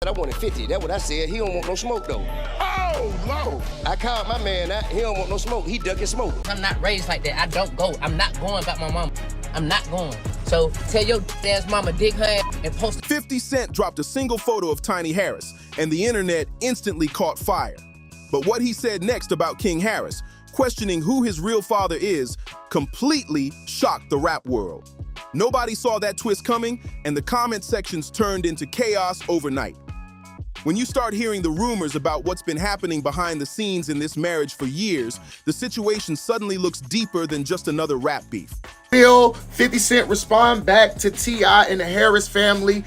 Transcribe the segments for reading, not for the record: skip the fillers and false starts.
I wanted 50. That's what I said. He don't want no smoke, though. Oh, Lord. I called my man out. He don't want no smoke. He ducking smoke. I'm not raised like that. I don't go. I'm not going back my mama. I'm not going. So tell your ass mama dig her ass and post it. 50 Cent dropped a single photo of Tiny Harris, and the internet instantly caught fire. But what he said next about King Harris, questioning who his real father is, completely shocked the rap world. Nobody saw that twist coming, and the comment sections turned into chaos overnight. When you start hearing the rumors about what's been happening behind the scenes in this marriage for years, the situation suddenly looks deeper than just another rap beef. 50 Cent respond back to T.I. and the Harris family.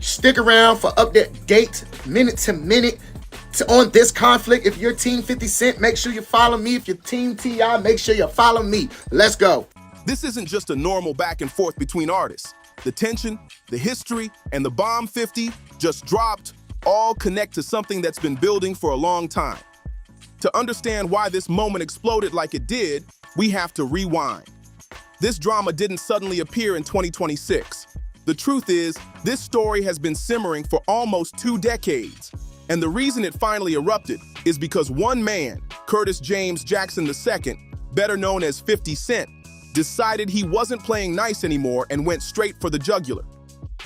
Stick around for update minute to minute on this conflict. If you're Team 50 Cent, make sure you follow me. If you're Team T.I., make sure you follow me. Let's go. This isn't just a normal back and forth between artists. The tension, the history, and the bomb 50 just dropped all connect to something that's been building for a long time. To understand why this moment exploded like it did, we have to rewind. This drama didn't suddenly appear in 2026. The truth is, this story has been simmering for almost 2 decades. And the reason it finally erupted is because one man, Curtis James Jackson II, better known as 50 Cent, decided he wasn't playing nice anymore and went straight for the jugular.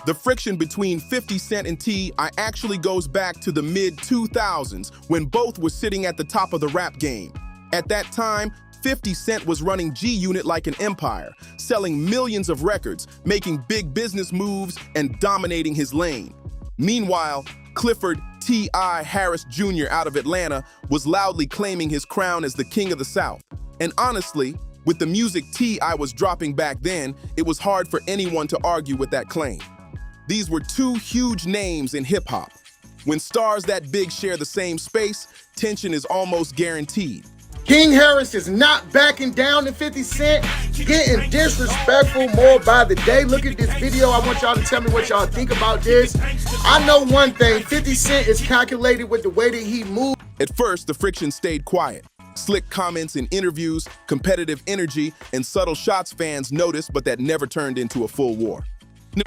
The friction between 50 Cent and T.I. actually goes back to the mid-2000s when both were sitting at the top of the rap game. At that time, 50 Cent was running G-Unit like an empire, selling millions of records, making big business moves, and dominating his lane. Meanwhile, Clifford T.I. Harris Jr. out of Atlanta was loudly claiming his crown as the king of the South. And honestly, with the music T.I. was dropping back then, it was hard for anyone to argue with that claim. These were 2 huge names in hip-hop. When stars that big share the same space, tension is almost guaranteed. King Harris is not backing down to 50 Cent, getting disrespectful more by the day. Look at this video. I want y'all to tell me what y'all think about this. I know one thing, 50 Cent is calculated with the way that he moves. At first, the friction stayed quiet. Slick comments in interviews, competitive energy, and subtle shots fans noticed, but that never turned into a full war.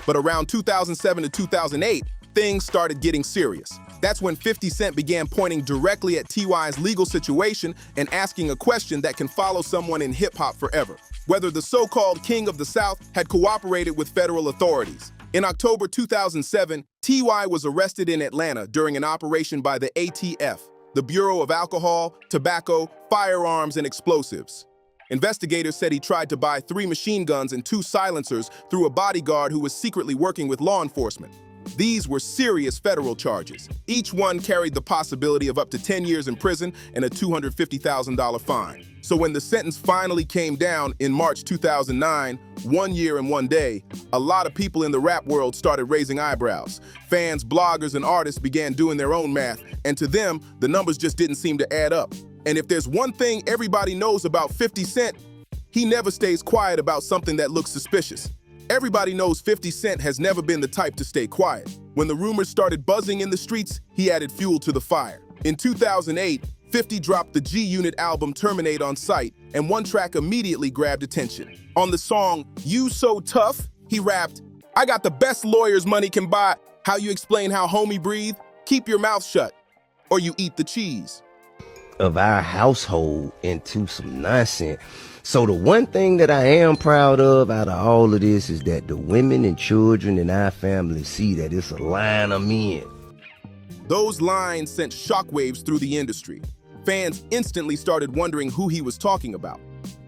But around 2007 to 2008, things started getting serious. That's when 50 Cent began pointing directly at T.Y.'s legal situation and asking a question that can follow someone in hip-hop forever: whether the so-called King of the South had cooperated with federal authorities. In October 2007, T.Y. was arrested in Atlanta during an operation by the ATF, the Bureau of Alcohol, Tobacco, Firearms, and Explosives. Investigators said he tried to buy 3 machine guns and 2 silencers through a bodyguard who was secretly working with law enforcement. These were serious federal charges. Each one carried the possibility of up to 10 years in prison and a $250,000 fine. So when the sentence finally came down in March 2009, 1 year and 1 day, a lot of people in the rap world started raising eyebrows. Fans, bloggers, and artists began doing their own math, and to them, the numbers just didn't seem to add up. And if there's one thing everybody knows about 50 Cent, he never stays quiet about something that looks suspicious. Everybody knows 50 Cent has never been the type to stay quiet. When the rumors started buzzing in the streets, he added fuel to the fire. In 2008, 50 dropped the G-Unit album Terminate on Sight, and one track immediately grabbed attention. On the song You So Tough, he rapped, "I got the best lawyers money can buy. How you explain how homie breathe? Keep your mouth shut, or you eat the cheese." Of our household into some nonsense. So the one thing that I am proud of out of all of this is that the women and children in our family see that it's a line of men. Those lines sent shockwaves through the industry. Fans instantly started wondering who he was talking about.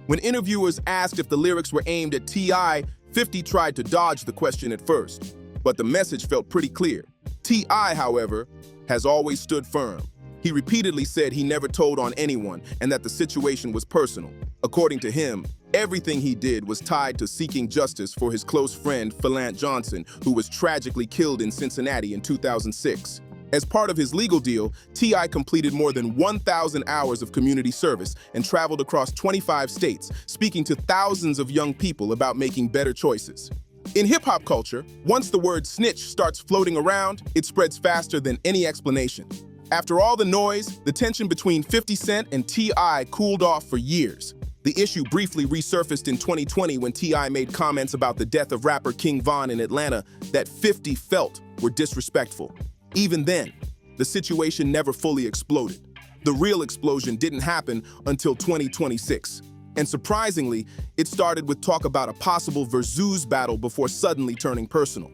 When interviewers asked if the lyrics were aimed at T.I., 50 tried to dodge the question at first, but the message felt pretty clear. T.I., however, has always stood firm. He repeatedly said he never told on anyone and that the situation was personal. According to him, everything he did was tied to seeking justice for his close friend, Philance Johnson, who was tragically killed in Cincinnati in 2006. As part of his legal deal, T.I. completed more than 1,000 hours of community service and traveled across 25 states, speaking to thousands of young people about making better choices. In hip-hop culture, once the word snitch starts floating around, it spreads faster than any explanation. After all the noise, the tension between 50 Cent and T.I. cooled off for years. The issue briefly resurfaced in 2020 when T.I. made comments about the death of rapper King Von in Atlanta that 50 felt were disrespectful. Even then, the situation never fully exploded. The real explosion didn't happen until 2026. And surprisingly, it started with talk about a possible Verzuz battle before suddenly turning personal.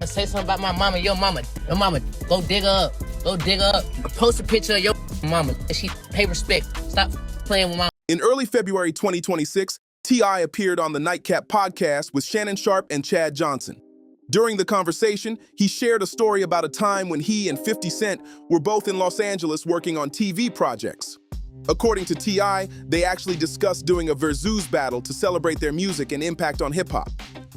Say something about my mama, your mama. Your mama, go dig her up. Go dig her up. Post a picture of your mama. She pay respect. Stop playing with my... In early February 2026, T.I. appeared on the Nightcap podcast with Shannon Sharp and Chad Johnson. During the conversation, he shared a story about a time when he and 50 Cent were both in Los Angeles working on TV projects. According to T.I., they actually discussed doing a Verzuz battle to celebrate their music and impact on hip-hop.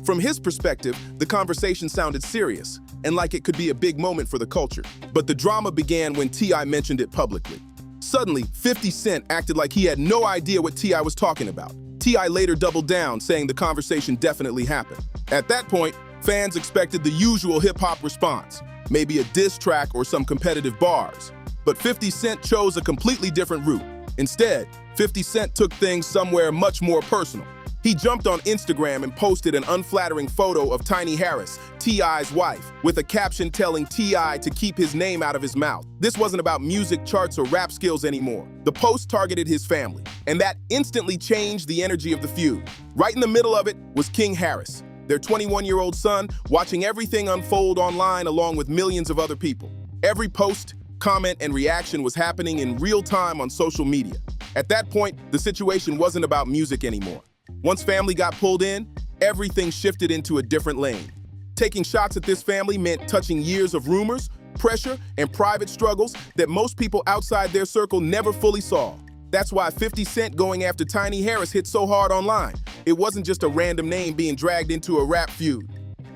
From his perspective, the conversation sounded serious, and like it could be a big moment for the culture. But the drama began when T.I. mentioned it publicly. Suddenly, 50 Cent acted like he had no idea what T.I. was talking about. T.I. later doubled down, saying the conversation definitely happened. At that point, fans expected the usual hip-hop response, maybe a diss track or some competitive bars. But 50 Cent chose a completely different route. Instead, 50 Cent took things somewhere much more personal. He jumped on Instagram and posted an unflattering photo of Tiny Harris, T.I.'s wife, with a caption telling T.I. to keep his name out of his mouth. This wasn't about music charts or rap skills anymore. The post targeted his family, and that instantly changed the energy of the feud. Right in the middle of it was King Harris, their 21-year-old son, watching everything unfold online along with millions of other people. Every post, comment, and reaction was happening in real time on social media. At that point, the situation wasn't about music anymore. Once family got pulled in, everything shifted into a different lane. Taking shots at this family meant touching years of rumors, pressure, and private struggles that most people outside their circle never fully saw. That's why 50 Cent going after Tiny Harris hit so hard online. It wasn't just a random name being dragged into a rap feud.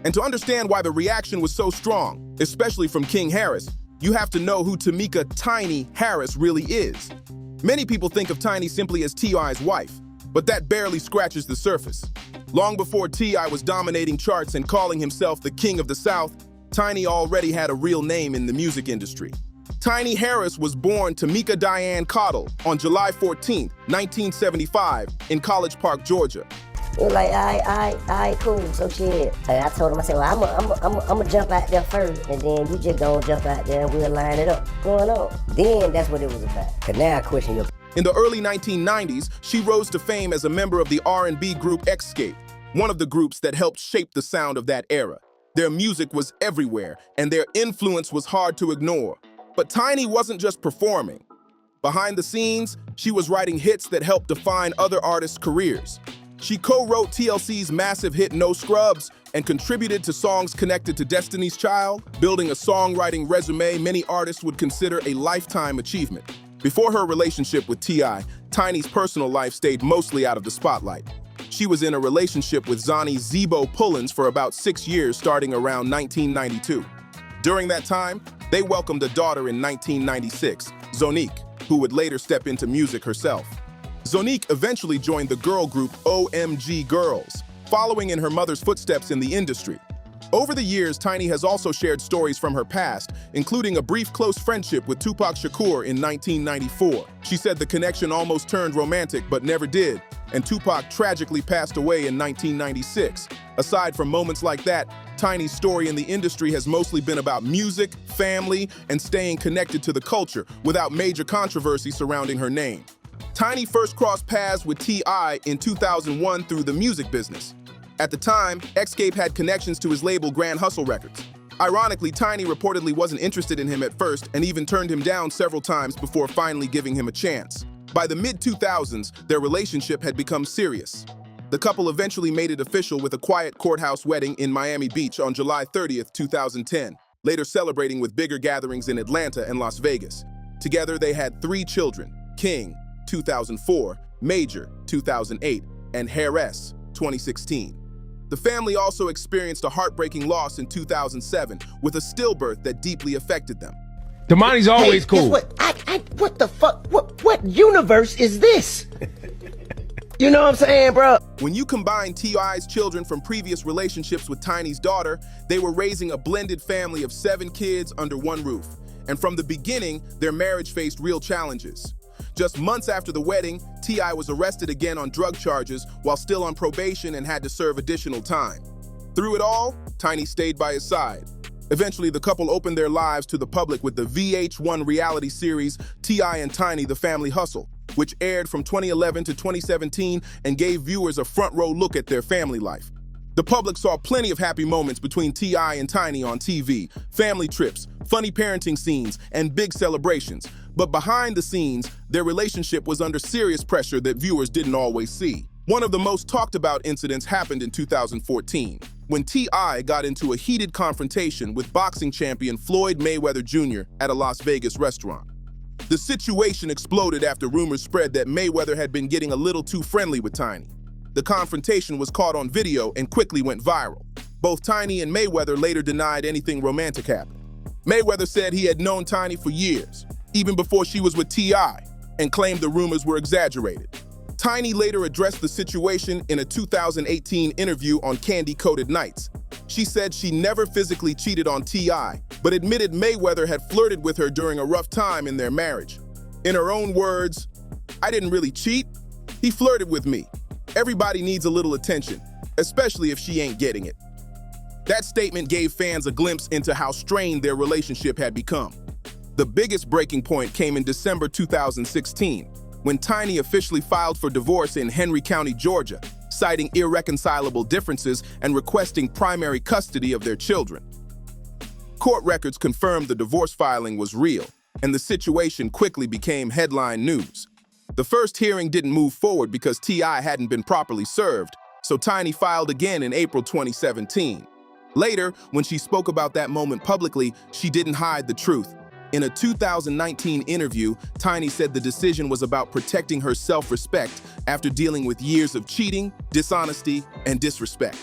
And to understand why the reaction was so strong, especially from King Harris, you have to know who Tameka Tiny Harris really is. Many people think of Tiny simply as T.I.'s wife, but that barely scratches the surface. Long before T.I. was dominating charts and calling himself the King of the South, Tiny already had a real name in the music industry. Tiny Harris was born Tameka Diane Cottle on July 14, 1975, in College Park, Georgia. He was like, all right, cool, so shit. I told him, I said, well, I'm gonna jump out there first, and then you just gonna jump out there and we'll line it up. Going on. Then that's what it was about. Cause now I question your... In the early 1990s, she rose to fame as a member of the R&B group Xscape, one of the groups that helped shape the sound of that era. Their music was everywhere, and their influence was hard to ignore. But Tiny wasn't just performing. Behind the scenes, she was writing hits that helped define other artists' careers. She co-wrote TLC's massive hit No Scrubs and contributed to songs connected to Destiny's Child, building a songwriting resume many artists would consider a lifetime achievement. Before her relationship with T.I., Tiny's personal life stayed mostly out of the spotlight. She was in a relationship with Zonnie Zebo Pullins for about 6 years, starting around 1992. During that time, they welcomed a daughter in 1996, Zonique, who would later step into music herself. Zonique eventually joined the girl group OMG Girls, following in her mother's footsteps in the industry. Over the years, Tiny has also shared stories from her past, including a brief close friendship with Tupac Shakur in 1994. She said the connection almost turned romantic but never did, and Tupac tragically passed away in 1996. Aside from moments like that, Tiny's story in the industry has mostly been about music, family, and staying connected to the culture without major controversy surrounding her name. Tiny first crossed paths with T.I. in 2001 through the music business. At the time, Xscape had connections to his label Grand Hustle Records. Ironically, Tiny reportedly wasn't interested in him at first and even turned him down several times before finally giving him a chance. By the mid-2000s, their relationship had become serious. The couple eventually made it official with a quiet courthouse wedding in Miami Beach on July 30th, 2010, later celebrating with bigger gatherings in Atlanta and Las Vegas. Together, they had 3 children: King, 2004, Major, 2008, and Harris, 2016. The family also experienced a heartbreaking loss in 2007 with a stillbirth that deeply affected them. Damani's always cool. Guess what? What the fuck? What universe is this? You know what I'm saying, bro? When you combine T.I.'s children from previous relationships with Tiny's daughter, they were raising a blended family of 7 kids under one roof. And from the beginning, their marriage faced real challenges. Just months after the wedding, T.I. was arrested again on drug charges while still on probation and had to serve additional time. Through it all, Tiny stayed by his side. Eventually, the couple opened their lives to the public with the VH1 reality series T.I. and Tiny: The Family Hustle, which aired from 2011 to 2017 and gave viewers a front-row look at their family life. The public saw plenty of happy moments between T.I. and Tiny on TV, family trips, funny parenting scenes, and big celebrations. But behind the scenes, their relationship was under serious pressure that viewers didn't always see. One of the most talked about incidents happened in 2014, when T.I. got into a heated confrontation with boxing champion Floyd Mayweather Jr. at a Las Vegas restaurant. The situation exploded after rumors spread that Mayweather had been getting a little too friendly with Tiny. The confrontation was caught on video and quickly went viral. Both Tiny and Mayweather later denied anything romantic happened. Mayweather said he had known Tiny for years, even before she was with T.I., and claimed the rumors were exaggerated. Tiny later addressed the situation in a 2018 interview on Candy Coated Nights. She said she never physically cheated on T.I., but admitted Mayweather had flirted with her during a rough time in their marriage. In her own words, "I didn't really cheat. He flirted with me. Everybody needs a little attention, especially if she ain't getting it." That statement gave fans a glimpse into how strained their relationship had become. The biggest breaking point came in December 2016, when Tiny officially filed for divorce in Henry County, Georgia, citing irreconcilable differences and requesting primary custody of their children. Court records confirmed the divorce filing was real, and the situation quickly became headline news. The first hearing didn't move forward because T.I. hadn't been properly served, so Tiny filed again in April 2017. Later, when she spoke about that moment publicly, she didn't hide the truth. In a 2019 interview, Tiny said the decision was about protecting her self-respect after dealing with years of cheating, dishonesty, and disrespect.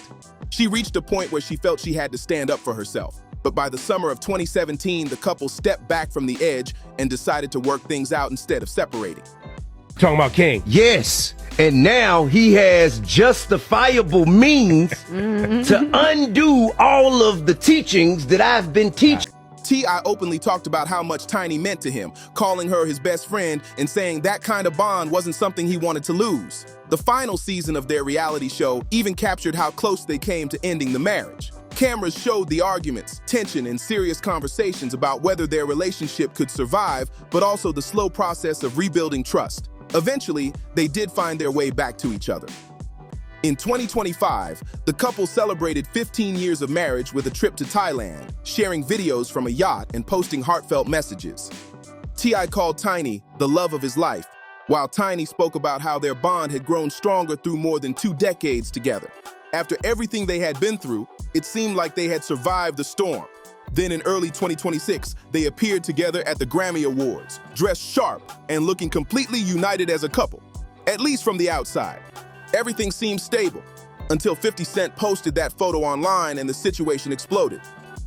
She reached a point where she felt she had to stand up for herself. But by the summer of 2017, the couple stepped back from the edge and decided to work things out instead of separating. Talking about King. Yes, and now he has justifiable means to undo all of the teachings that I've been teaching. T.I. openly talked about how much Tiny meant to him, calling her his best friend and saying that kind of bond wasn't something he wanted to lose. The final season of their reality show even captured how close they came to ending the marriage. Cameras showed the arguments, tension, and serious conversations about whether their relationship could survive, but also the slow process of rebuilding trust. Eventually, they did find their way back to each other. In 2025, the couple celebrated 15 years of marriage with a trip to Thailand, sharing videos from a yacht and posting heartfelt messages. T.I. called Tiny the love of his life, while Tiny spoke about how their bond had grown stronger through more than 2 decades together. After everything they had been through, it seemed like they had survived the storm. Then in early 2026, they appeared together at the Grammy Awards, dressed sharp and looking completely united as a couple, at least from the outside. Everything seemed stable, until 50 Cent posted that photo online and the situation exploded.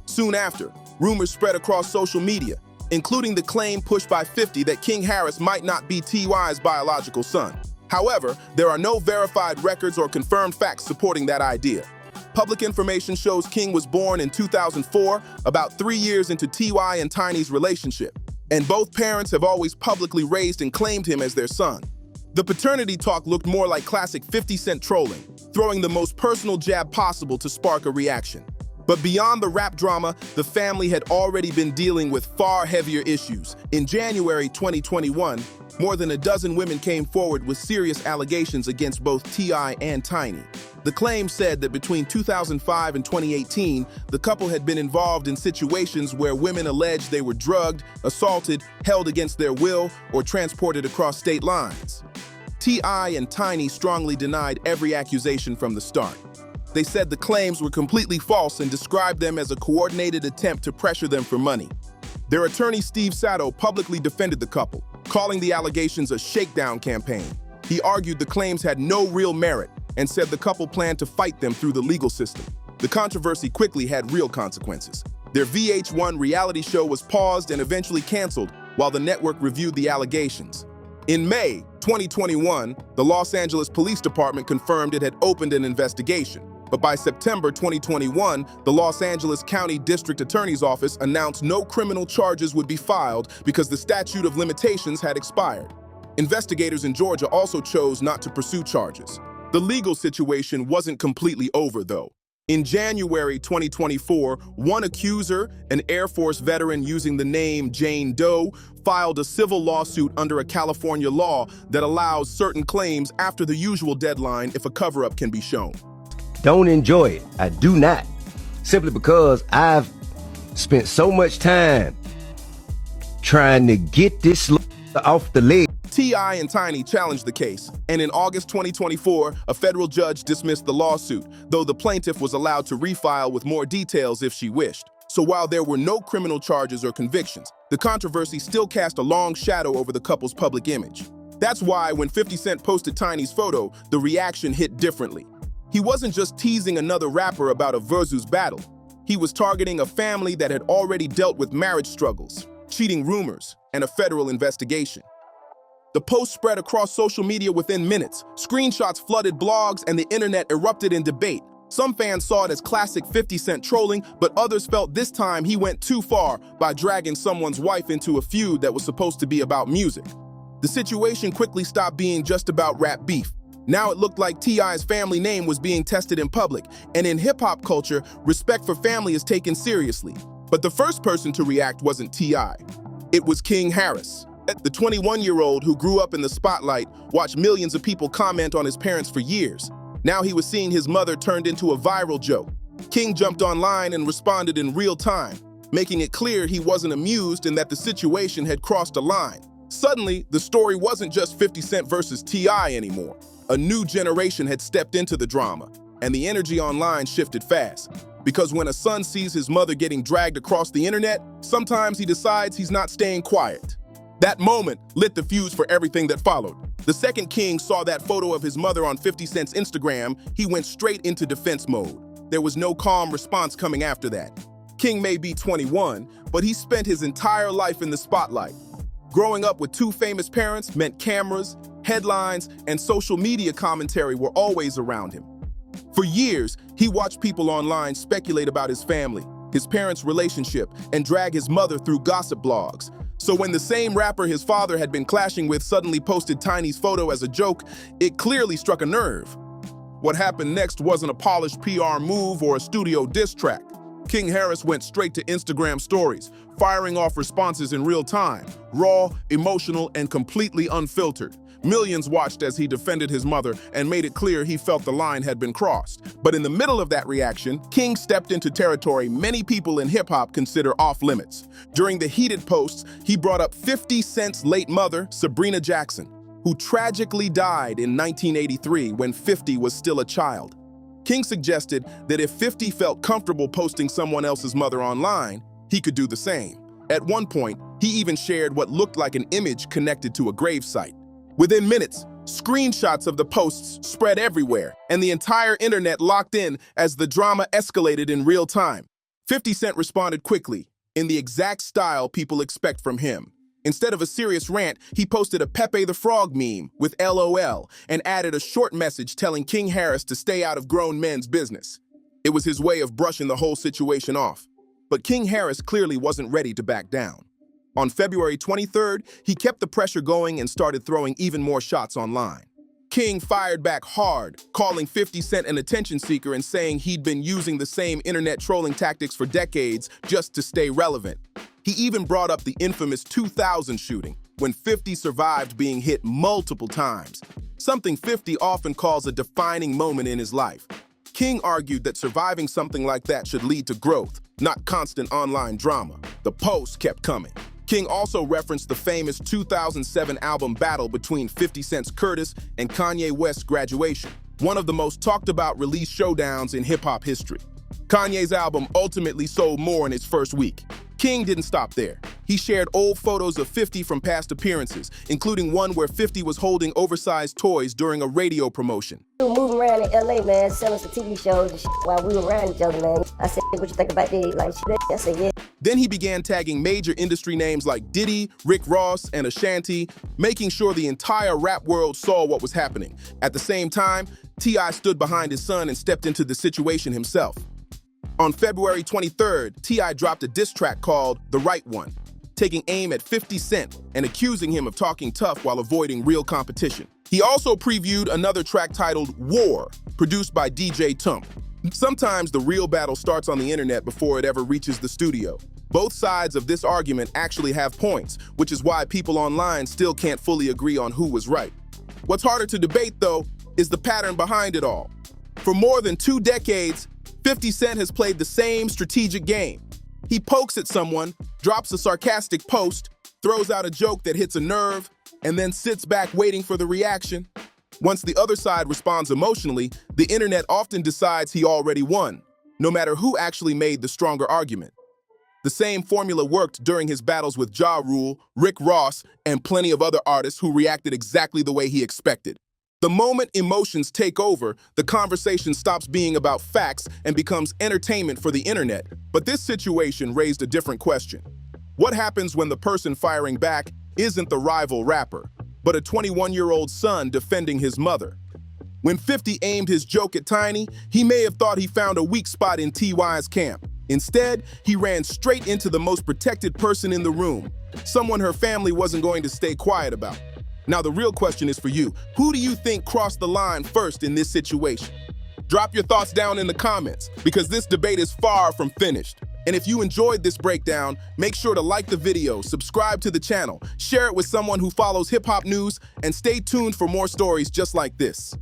Soon after, rumors spread across social media, including the claim pushed by 50 that King Harris might not be T.Y.'s biological son. However, there are no verified records or confirmed facts supporting that idea. Public information shows King was born in 2004, about 3 years into T.Y. and Tiny's relationship, and both parents have always publicly raised and claimed him as their son. The paternity talk looked more like classic 50 Cent trolling, throwing the most personal jab possible to spark a reaction. But beyond the rap drama, the family had already been dealing with far heavier issues. In January 2021, more than a dozen women came forward with serious allegations against both T.I. and Tiny. The claim said that between 2005 and 2018, the couple had been involved in situations where women alleged they were drugged, assaulted, held against their will, or transported across state lines. T.I. and Tiny strongly denied every accusation from the start. They said the claims were completely false and described them as a coordinated attempt to pressure them for money. Their attorney, Steve Sato, publicly defended the couple, calling the allegations a shakedown campaign. He argued the claims had no real merit and said the couple planned to fight them through the legal system. The controversy quickly had real consequences. Their VH1 reality show was paused and eventually canceled while the network reviewed the allegations. In May 2021, the Los Angeles Police Department confirmed it had opened an investigation. But by September 2021, the Los Angeles County District Attorney's Office announced no criminal charges would be filed because the statute of limitations had expired. Investigators in Georgia also chose not to pursue charges. The legal situation wasn't completely over, though. In January 2024, one accuser, an Air Force veteran using the name Jane Doe, filed a civil lawsuit under a California law that allows certain claims after the usual deadline if a cover-up can be shown. Don't enjoy it. I do not. Simply because I've spent so much time trying to get this off the leg. T.I. and Tiny challenged the case, and in August 2024, a federal judge dismissed the lawsuit, though the plaintiff was allowed to refile with more details if she wished. So while there were no criminal charges or convictions, the controversy still cast a long shadow over the couple's public image. That's why when 50 Cent posted Tiny's photo, the reaction hit differently. He wasn't just teasing another rapper about a Verzuz battle. He was targeting a family that had already dealt with marriage struggles, cheating rumors, and a federal investigation. The post spread across social media within minutes. Screenshots flooded blogs and the internet erupted in debate. Some fans saw it as classic 50 Cent trolling, but others felt this time he went too far by dragging someone's wife into a feud that was supposed to be about music. The situation quickly stopped being just about rap beef. Now it looked like T.I.'s family name was being tested in public, and in hip-hop culture, respect for family is taken seriously. But the first person to react wasn't T.I. It was King Harris. The 21-year-old who grew up in the spotlight watched millions of people comment on his parents for years. Now he was seeing his mother turned into a viral joke. King jumped online and responded in real time, making it clear he wasn't amused and that the situation had crossed a line. Suddenly, the story wasn't just 50 Cent versus T.I. anymore. A new generation had stepped into the drama, and the energy online shifted fast. Because when a son sees his mother getting dragged across the internet, sometimes he decides he's not staying quiet. That moment lit the fuse for everything that followed. The second King saw that photo of his mother on 50 Cent's Instagram, he went straight into defense mode. There was no calm response coming after that. King may be 21, but he spent his entire life in the spotlight. Growing up with two famous parents meant cameras, headlines, and social media commentary were always around him. For years, he watched people online speculate about his family, his parents' relationship, and drag his mother through gossip blogs. So when the same rapper his father had been clashing with suddenly posted Tiny's photo as a joke, it clearly struck a nerve. What happened next wasn't a polished PR move or a studio diss track. King Harris went straight to Instagram stories, firing off responses in real time, raw, emotional, and completely unfiltered. Millions watched as he defended his mother and made it clear he felt the line had been crossed. But in the middle of that reaction, King stepped into territory many people in hip-hop consider off-limits. During the heated posts, he brought up 50 Cent's late mother, Sabrina Jackson, who tragically died in 1983 when 50 was still a child. King suggested that if 50 felt comfortable posting someone else's mother online, he could do the same. At one point, he even shared what looked like an image connected to a gravesite. Within minutes, screenshots of the posts spread everywhere, and the entire internet locked in as the drama escalated in real time. 50 Cent responded quickly, in the exact style people expect from him. Instead of a serious rant, he posted a Pepe the Frog meme with LOL and added a short message telling King Harris to stay out of grown men's business. It was his way of brushing the whole situation off. But King Harris clearly wasn't ready to back down. On February 23rd, he kept the pressure going and started throwing even more shots online. King fired back hard, calling 50 Cent an attention seeker and saying he'd been using the same internet trolling tactics for decades just to stay relevant. He even brought up the infamous 2000 shooting, when 50 survived being hit multiple times, something 50 often calls a defining moment in his life. King argued that surviving something like that should lead to growth, not constant online drama. The posts kept coming. King also referenced the famous 2007 album battle between 50 Cent's Curtis and Kanye West's Graduation, one of the most talked about release showdowns in hip-hop history. Kanye's album ultimately sold more in its first week. King didn't stop there. He shared old photos of 50 from past appearances, including one where 50 was holding oversized toys during a radio promotion. We were moving around in LA, man, selling some TV shows and shit while we were around each other, man. I said, what you think about this? Like, shit, I said, yeah. Then he began tagging major industry names like Diddy, Rick Ross, and Ashanti, making sure the entire rap world saw what was happening. At the same time, T.I. stood behind his son and stepped into the situation himself. On February 23rd, T.I. dropped a diss track called The Right One, taking aim at 50 Cent and accusing him of talking tough while avoiding real competition. He also previewed another track titled War, produced by DJ Tump. Sometimes the real battle starts on the internet before it ever reaches the studio. Both sides of this argument actually have points, which is why people online still can't fully agree on who was right. What's harder to debate, though, is the pattern behind it all. For more than 2 decades, 50 Cent has played the same strategic game. He pokes at someone, drops a sarcastic post, throws out a joke that hits a nerve, and then sits back waiting for the reaction. Once the other side responds emotionally, the internet often decides he already won, no matter who actually made the stronger argument. The same formula worked during his battles with Ja Rule, Rick Ross, and plenty of other artists who reacted exactly the way he expected. The moment emotions take over, the conversation stops being about facts and becomes entertainment for the internet. But this situation raised a different question. What happens when the person firing back isn't the rival rapper, but a 21-year-old son defending his mother? When 50 aimed his joke at Tiny, he may have thought he found a weak spot in TY's camp. Instead, he ran straight into the most protected person in the room, someone her family wasn't going to stay quiet about. Now, the real question is for you. Who do you think crossed the line first in this situation? Drop your thoughts down in the comments, because this debate is far from finished. And if you enjoyed this breakdown, make sure to like the video, subscribe to the channel, share it with someone who follows hip-hop news, and stay tuned for more stories just like this.